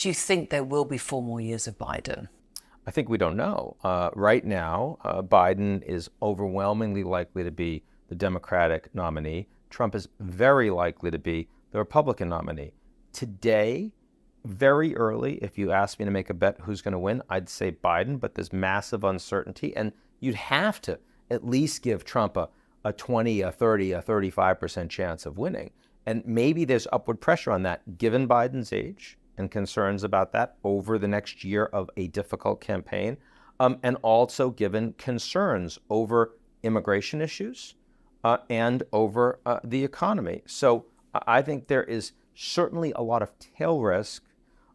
Do you think there will be 4 more years of Biden? I think we don't know. Right now, Biden is overwhelmingly likely to be the Democratic nominee. Trump is very likely to be the Republican nominee. Today, very early, if you asked me to make a bet who's going to win, I'd say Biden, but there's massive uncertainty, and you'd have to at least give Trump a 20, a 30, a 35% chance of winning. And maybe there's upward pressure on that, given Biden's age and concerns about that over the next year of a difficult campaign, and also given concerns over immigration issues and over the economy. So I think there is certainly a lot of tail risk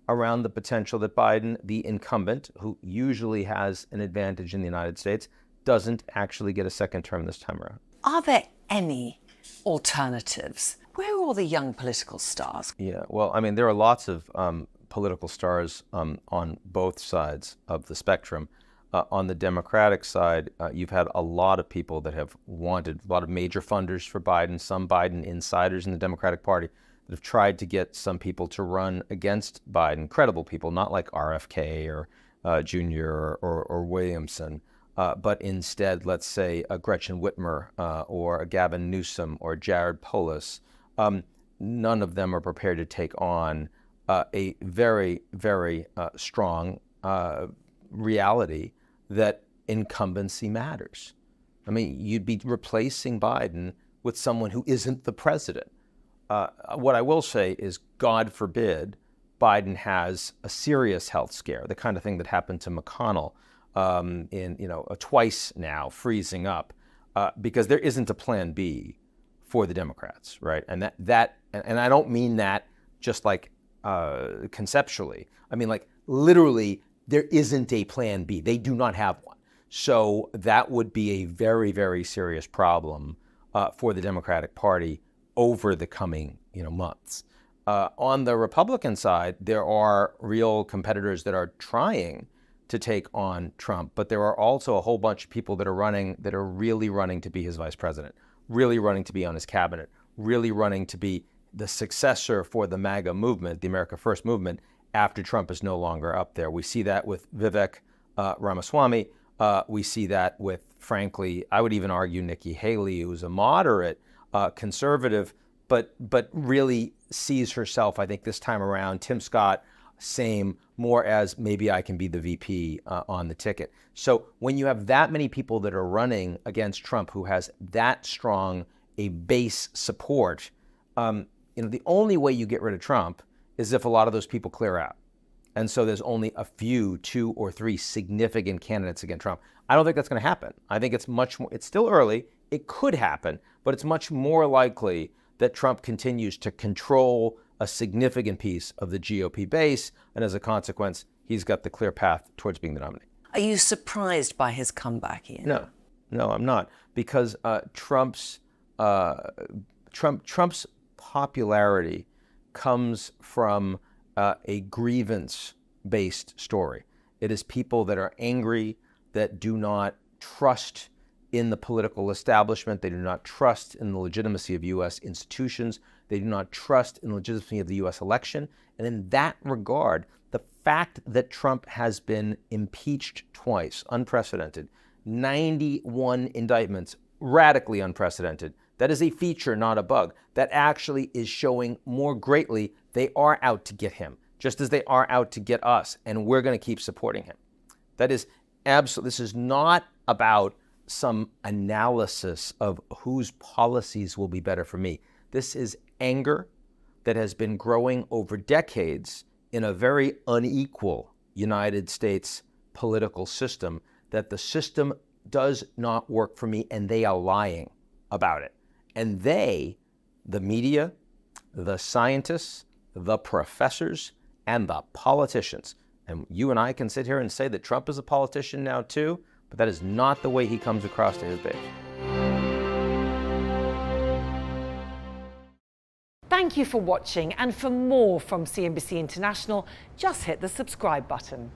around the potential that Biden, the incumbent, who usually has an advantage in the United States, doesn't actually get a second term this time around. Are there any alternatives? Where are all the young political stars? Yeah, well, I mean, there are lots of political stars on both sides of the spectrum. On the Democratic side, you've had a lot of people that have wanted, a lot of major funders for Biden, some Biden insiders in the Democratic Party that have tried to get some people to run against Biden, credible people, not like RFK or Jr. or Williamson, but instead, let's say, a Gretchen Whitmer or a Gavin Newsom or Jared Polis. None of them are prepared to take on a very, very strong reality that incumbency matters. I mean, you'd be replacing Biden with someone who isn't the president. What I will say is, God forbid, Biden has a serious health scare, the kind of thing that happened to McConnell twice now, freezing up, because there isn't a plan B for the Democrats, right? And and I don't mean that just like conceptually. I mean, like, literally, there isn't a plan B. They do not have one. So that would be a very, very serious problem for the Democratic Party over the coming months. On the Republican side, there are real competitors that are trying to take on Trump, but there are also a whole bunch of people that are running, that are really running to be his vice president, really running to be on his cabinet, really running to be the successor for the MAGA movement, the America First movement, after Trump is no longer up there. We see that with Vivek Ramaswamy. We see that with, frankly, I would even argue Nikki Haley, who's a moderate conservative, but really sees herself, I think, this time around, Tim Scott, same, more as maybe I can be the VP on the ticket. So when you have that many people that are running against Trump, who has that strong a base support, the only way you get rid of Trump is if a lot of those people clear out. And so there's only a few, 2 or 3 significant candidates against Trump. I don't think that's going to happen. I think it's much more, it's still early. It could happen, but it's much more likely that Trump continues to control a significant piece of the GOP base, and as a consequence, he's got the clear path towards being the nominee. Are you surprised by his comeback, Ian? No, I'm not, because Trump's popularity comes from a grievance-based story. It is people that are angry, that do not trust in the political establishment. They do not trust in the legitimacy of U.S. institutions. They do not trust in the legitimacy of the U.S. election. And in that regard, the fact that Trump has been impeached twice, unprecedented, 91 indictments, radically unprecedented, that is a feature, not a bug. That actually is showing more greatly they are out to get him, just as they are out to get us, and we're going to keep supporting him. That is absolutely, this is not about some analysis of whose policies will be better for me. This is anger that has been growing over decades in a very unequal United States political system, that the system does not work for me, and they are lying about it. And they, the media, the scientists, the professors, and the politicians, and you and I can sit here and say that Trump is a politician now too, but that is not the way he comes across to his base. Thank you for watching, and for more from CNBC International, just hit the subscribe button.